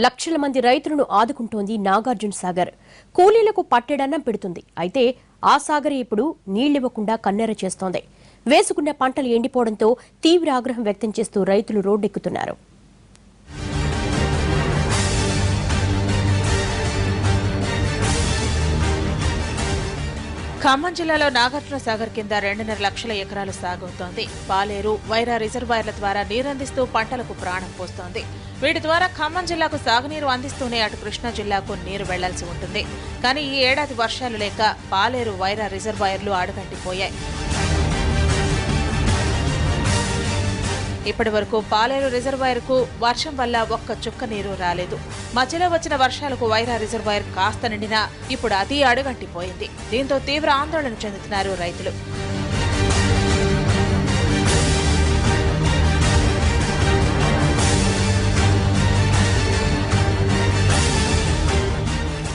లక్షల మంది రైతులను ఆదుకుంటోంది నాగార్జున సాగర్. కూలీలకు పట్టెడన్నం పెడుతుంది. అయితే ఆ సాగర్ ఇప్పుడు నీళ్లివ్వకుండా కన్నెర చేస్తోంది. వేసుకున్న పంటలు ఎండిపోవడంతో తీవ్ర ఆగ్రహం వ్యక్తం చేస్తూ రైతులు రోడ్డెక్కుతున్నారు. ఖమ్మం జిల్లాలో నాగార్జున సాగర్ కింద 2.5 లక్షల ఎకరాలు సాగవుతోంది. పాలేరు, వైరా రిజర్వాయర్ల ద్వారా నీరందిస్తూ పంటలకు ప్రాణం పోస్తోంది. వీటి ద్వారా ఖమ్మం జిల్లాకు సాగునీరు అందిస్తూనే అటు కృష్ణా జిల్లాకు నీరు వెళ్లాల్సి ఉంటుంది. కానీ ఈ ఏడాది వర్షాలు లేక పాలేరు, వైరా రిజర్వాయర్లు అడుగంటిపోయాయి. ఇప్పటి వరకు పాలేరు రిజర్వాయర్కు వర్షం వల్ల ఒక్క చుక్క నీరు రాలేదు. మధ్యలో వచ్చిన వర్షాలకు వైరా రిజర్వాయర్ కాస్త నిండినా ఇప్పుడు అది అడుగంటిపోయింది. దీంతో తీవ్ర ఆందోళన చెందుతున్నారు రైతులు.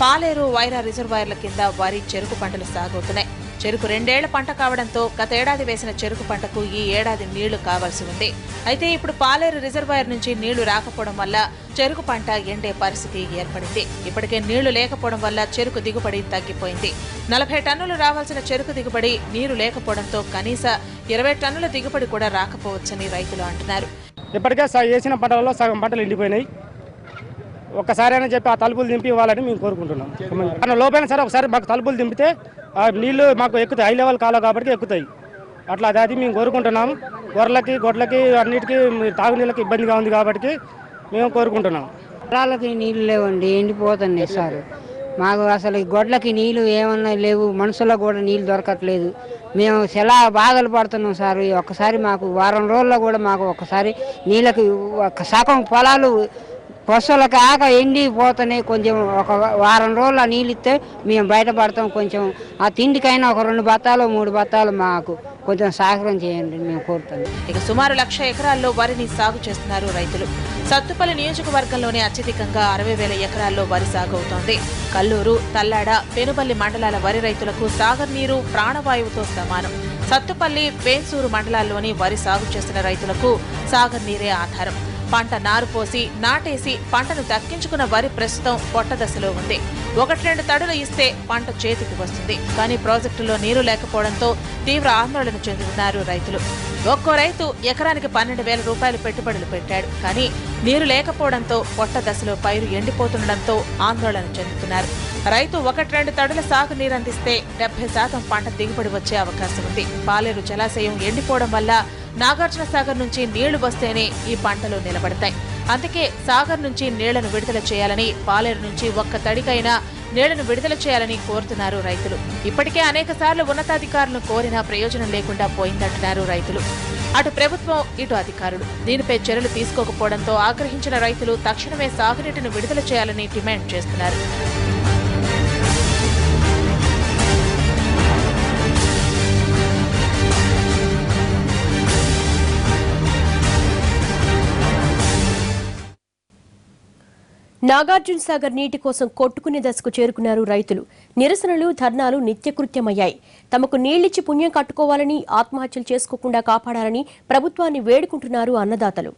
పాలేరు, వైరా రిజర్వాయర్ల కింద వరి, చెరుకు పంటలు సాగవుతున్నాయి. చెరుకు 2 ఏళ్ల పంట కావడంతో గతేడాది వేసిన చెరుకు పంటకు ఈ ఏడాది నీళ్లు కావాల్సి ఉంది. అయితే ఇప్పుడు పాలేరు రిజర్వాయర్ నుంచి నీళ్లు రాకపోవడం వల్ల చెరుకు పంట ఎండే పరిస్థితి ఏర్పడింది. ఇప్పటికే నీళ్లు లేకపోవడం వల్ల చెరుకు దిగుబడి తగ్గిపోయింది. 40 టన్నులు రావాల్సిన చెరుకు దిగుబడి నీరు లేకపోవడంతో కనీస 20 టన్నుల దిగుబడి కూడా రాకపోవచ్చని రైతులు అంటున్నారు. ఇప్పటికే వేసిన పంటలలో సగం పంటలు ఎండిపోయినాయి. ఒక్కసారైనా చెప్పి ఆ తలుపులు దింపి ఇవ్వాలని మేము కోరుకుంటున్నాం. లోపైనా సరే ఒకసారి మాకు తలుపులు దింపితే నీళ్లు మాకు ఎక్కుతాయి. హై లెవెల్ కాలం కాబట్టి ఎక్కుతాయి. అట్లా అది మేము కోరుకుంటున్నాం. గొర్రెలకి, గొడ్లకి అన్నిటికీ తాగునీళ్ళకి ఇబ్బందిగా ఉంది కాబట్టి మేము కోరుకుంటున్నాం. పొలాలకి నీళ్లు లేవండి, ఎండిపోతున్నాయి సార్. మాకు అసలు గొడ్లకి నీళ్లు ఏమన్నా లేవు, మనుషులకు కూడా నీళ్లు దొరకట్లేదు. మేము చాలా బాధలు పడుతున్నాం సార్. ఒక్కసారి మాకు వారం రోజుల్లో కూడా మాకు ఒక్కసారి నీళ్ళకి ఒక సగం పొలాలు పశువులకు ఆక ఎండిపోతున్నాయి. కొంచెం ఒక వారం రోజులు ఆ నీళ్ళు ఇస్తే మేము బయటపడతాం. కొంచెం ఆ తిండికైనా ఒక 2 బత్తాలు 3 బత్తాలు మాకు కొంచెం సహకారం చేయండి మేము కోరుతున్నాం. ఇక సుమారు 1,00,000 ఎకరాల్లో వరిని సాగు చేస్తున్నారు రైతులు. సత్తుపల్లి నియోజకవర్గంలోనే అత్యధికంగా 60,000 ఎకరాల్లో వరి సాగు అవుతోంది. కల్లూరు, తల్లాడ, పెనుబల్లి మండలాల వరి రైతులకు సాగర్ నీరు ప్రాణవాయువుతో సమానం. సత్తుపల్లి, వేన్సూరు మండలాల్లోని వరి సాగు చేస్తున్న రైతులకు సాగర్ నీరే ఆధారం. పంట నారు పోసి నాటేసి పంటను దక్కించుకున్న వరి ప్రస్తుతం పొట్ట దశలో ఉంది. 1-2 తడులు ఇస్తే పంట చేతికి వస్తుంది. కానీ ప్రాజెక్టులో నీరు లేకపోవడంతో తీవ్ర ఆందోళన చెందుతున్నారు రైతులు. ఒక్కో రైతు ఎకరానికి 12,000 రూపాయలు పెట్టుబడులు పెట్టాడు. కానీ నీరు లేకపోవడంతో పొట్ట దశలో పైరు ఎండిపోతుండటంతో ఆందోళన చెందుతున్నారు. రైతు 1-2 తడుల సాగు నీరందిస్తే 70% పంట దిగుబడి వచ్చే అవకాశం ఉంది. పాలేరు జలాశయం ఎండిపోవడం వల్ల నాగార్జున సాగర్ నుంచి నీళ్లు వస్తేనే ఈ పంటలు నిలబడతాయి. అందుకే సాగర్ నుంచి నీళ్లను విడుదల చేయాలని, పాలేరు నుంచి ఒక్క తడికైనా నీళ్లను విడుదల చేయాలని కోరుతున్నారు రైతులు. ఇప్పటికే అనేక సార్లు ఉన్నతాధికారులను కోరినా ప్రయోజనం లేకుండా పోయిందంటున్నారు రైతులు. అటు ప్రభుత్వం, ఇటు అధికారులు దీనిపై చర్యలు తీసుకోకపోవడంతో ఆగ్రహించిన రైతులు తక్షణమే సాగునీటిని విడుదల చేయాలని డిమాండ్ చేస్తున్నారు. నాగార్జున సాగర్ నీటి కోసం కొట్టుకునే దశకు చేరుకున్నారు రైతులు. నిరసనలు, ధర్నాలు నిత్యకృత్యమయ్యాయి. తమకు నీళ్లిచ్చి పుణ్యం కట్టుకోవాలని, ఆత్మహత్యలు చేసుకోకుండా కాపాడాలని ప్రభుత్వాన్ని వేడుకుంటున్నారు అన్నదాతలు.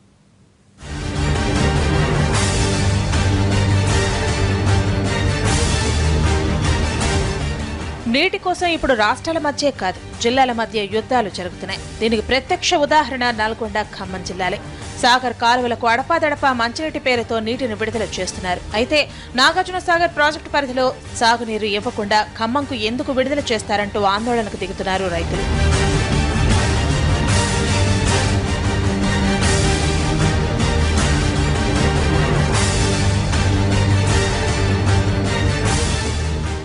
నీటి కోసం ఇప్పుడు రాష్ట్రాల మధ్యే కాదు, జిల్లాల మధ్య యుద్ధాలు జరుగుతున్నాయి. దీనికి ప్రత్యక్ష ఉదాహరణ నల్గొండ, ఖమ్మం జిల్లాలే. సాగర్ కాలువలకు అడపాదడపా మంచినీటి పేరుతో నీటిని విడుదల చేస్తున్నారు. అయితే నాగార్జున సాగర్ ప్రాజెక్టు పరిధిలో సాగునీరు ఇవ్వకుండా ఖమ్మంకు ఎందుకు విడుదల చేస్తారంటూ ఆందోళనకు దిగుతున్నారు రైతులు.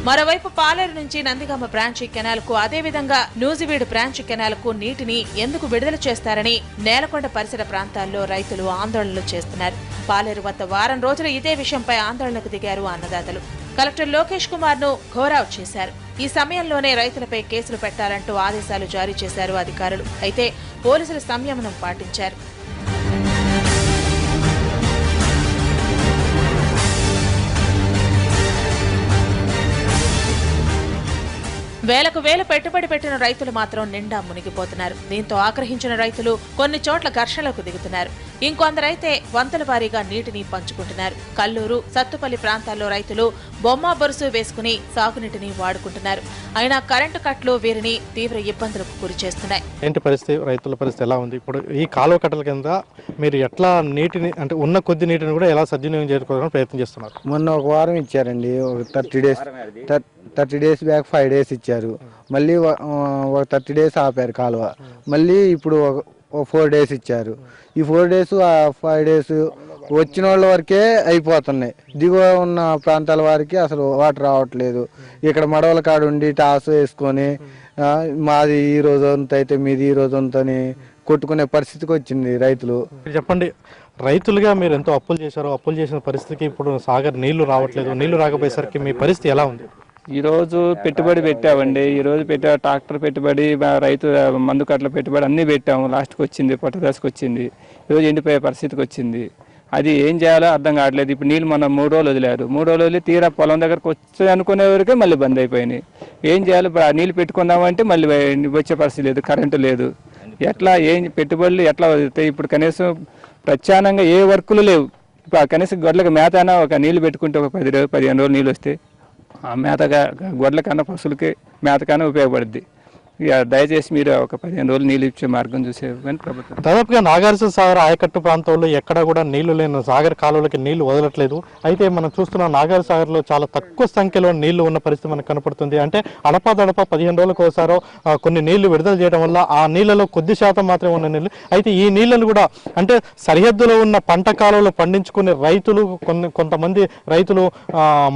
మరోవైపు పాలేరు నుంచి నందిగామ బ్రాంచి కెనాల్కు, అదేవిధంగా నూజివీడు బ్రాంచి కెనాల్కు నీటిని ఎందుకు విడుదల చేస్తారని నేలకొండ పరిసర ప్రాంతాల్లో రైతులు ఆందోళనలు చేస్తున్నారు. పాలేరు వద్ద వారం రోజులు ఇదే విషయంపై ఆందోళనకు దిగారు అన్నదాతలు. కలెక్టర్ లోకేష్ కుమార్ ను ఘోరావ్ చేశారు. ఈ సమయంలోనే రైతులపై కేసులు పెట్టాలంటూ ఆదేశాలు జారీ చేశారు అధికారులు. అయితే పోలీసులు సంయమనం పాటించారు. వేలకు వేల పెట్టుబడి పెట్టిన రైతులు మాత్రం నిండా మునిగిపోతున్నారు. దీంతో ఆగ్రహించిన రైతులు కొన్ని చోట్ల ఘర్షణలకు దిగుతున్నారు. ఇంకొందరైతే వంతుల వారీగా నీటిని పంచుకుంటున్నారు. కల్లూరు, సత్తుపల్లి ప్రాంతాల్లో రైతులు బొమ్మ బొరుసు వేసుకుని సాగునీటిని వాడుకుంటున్నారు. అయినా కరెంటు కట్లు వీరిని తీవ్ర ఇబ్బందులకు గురి చేస్తున్నాయి. ఏంటి పరిస్థితి, రైతుల పరిస్థితి ఎలా ఉంది? ఇప్పుడు ఈ కాలువ కట్టల కింద మీరు ఎట్లా నీటిని అంటే ఉన్న కొద్ది నీటిని కూడా ఎలా సద్వినియోగం చేసుకోవడానికి ప్రయత్నం చేస్తున్నారు? మొన్న ఒక వారం ఇచ్చారండి, ఒక 30 డేస్ బ్యాక్ 5 డేస్ ఇచ్చారు. మళ్ళీ ఒక 30 డేస్ ఆపారు కాలువ. మళ్ళీ ఇప్పుడు ఒక 4 డేస్ ఇచ్చారు. ఈ 4 డేస్ 5 డేస్ వచ్చిన వాళ్ళ వరకే అయిపోతున్నాయి. దిగువ ఉన్న ప్రాంతాల వారికి అసలు వాటర్ రావట్లేదు. ఇక్కడ మడవల కాడ ఉండి టాస్ వేసుకొని మాది ఈ రోజు అంత అయితే మీది ఈ రోజు అంతని కొట్టుకునే పరిస్థితికి వచ్చింది రైతులు. చెప్పండి, రైతులుగా మీరు ఎంతో అప్పులు చేశారు. అప్పులు చేసిన పరిస్థితికి ఇప్పుడు సాగర్ నీళ్లు రావట్లేదు. నీళ్లు రాకపోయేసరికి మీ పరిస్థితి ఎలా ఉంది? ఈరోజు పెట్టుబడి పెట్టామండి. ఈరోజు ట్రాక్టర్ పెట్టుబడి, రైతు మందు కట్టల పెట్టుబడి అన్నీ పెట్టాము. లాస్ట్కి వచ్చింది, పొట్టదశకు వచ్చింది. ఈరోజు ఎండిపోయే పరిస్థితికి వచ్చింది. అది ఏం చేయాలో అర్థం కావట్లేదు. ఇప్పుడు నీళ్ళు మనం 3 రోజులు వదిలారు. 3 రోజులు వదిలి తీరా పొలం దగ్గరకు వచ్చి అనుకునే వరకే మళ్ళీ బంద్ అయిపోయినాయి. ఏం చేయాలి? ఇప్పుడు ఆ నీళ్ళు పెట్టుకుందామంటే మళ్ళీ వచ్చే పరిస్థితి లేదు, కరెంటు లేదు. ఎట్లా ఏం పెట్టుబడులు ఎట్లా వదులుతాయి? ఇప్పుడు కనీసం ప్రత్యామ్నాయంగా ఏ వర్కులు లేవు. ఇప్పుడు కనీసం గొడ్లకు మేత అయినా ఒక నీళ్లు పెట్టుకుంటే ఒక 10-15 రోజులు నీళ్ళు వస్తే ఆ మేతగా గొడ్ల కన్నా పశువులకి మేత కన్నా ఉపయోగపడుద్ది. ఇక దయచేసి మీరు ఒక 15 రోజులు నీళ్ళు ఇచ్చే మార్గం చూసేవని ప్రభుత్వం. దాదాపుగా నాగార్జున సాగర్ ఆయకట్టు ప్రాంతంలో ఎక్కడ కూడా నీళ్లు లేని సాగర్ కాలువలకి నీళ్లు వదలట్లేదు. అయితే మనం చూస్తున్న నాగార్జున సాగర్లో చాలా తక్కువ సంఖ్యలో నీళ్లు ఉన్న పరిస్థితి మనకు కనపడుతుంది. అంటే అడపాదడప 15 రోజులకు ఒకసారో కొన్ని నీళ్లు విడుదల చేయడం వల్ల ఆ నీళ్లలో కొద్ది శాతం మాత్రమే ఉన్న నీళ్లు. అయితే ఈ నీళ్లను కూడా అంటే సరిహద్దులో ఉన్న పంట కాలువలు పండించుకునే రైతులు కొంతమంది రైతులు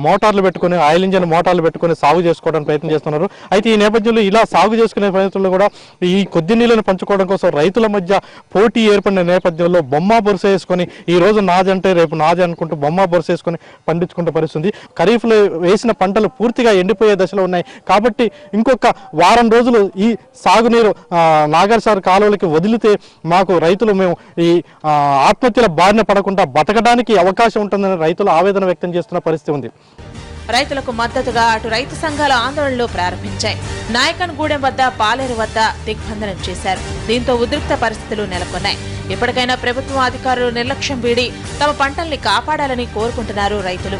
మోటార్లు పెట్టుకుని ఆయిల్ ఇంజన్ మోటార్లు పెట్టుకుని సాగు చేసుకోవడానికి ప్రయత్నం చేస్తున్నారు. అయితే ఈ నేపథ్యంలో ఇలా సాగు చేసుకునే ప్రయత్నంలో కూడా ఈ కొద్ది నీళ్లను పంచుకోవడం కోసం రైతుల మధ్య పోటీ ఏర్పడిన నేపథ్యంలో బొమ్మ బొరుస వేసుకొని ఈ రోజు నాదంటే రేపు నాది అనుకుంటూ బొమ్మ బొరుస వేసుకొని పండించుకుంటే పరిస్థితుంది. ఖరీఫ్లో వేసిన పంటలు పూర్తిగా ఎండిపోయే దశలో ఉన్నాయి. కాబట్టి ఇంకొక వారం రోజులు ఈ సాగునీరు నాగార్జున కాలువలకి వదిలితే మాకు రైతులు మేము ఈ ఆత్మహత్యల బారిన పడకుండా బతకడానికి అవకాశం ఉంటుందని రైతులు ఆవేదన వ్యక్తం చేస్తున్న పరిస్థితి ఉంది. రైతులకు మద్దతుగా అటు రైతు సంఘాల ఆందోళనలు ప్రారంభించాయి. నాయకన్గూడెం వద్ద, పాలేరు వద్ద దిగ్బంధనం చేశారు. దీంతో ఉద్రిక్త పరిస్థితులు నెలకొన్నాయి. ఇప్పటికైనా ప్రభుత్వం అధికారులు నిర్లక్ష్యం వీడి తమ పంటల్ని కాపాడాలని కోరుకుంటున్నారు రైతులు.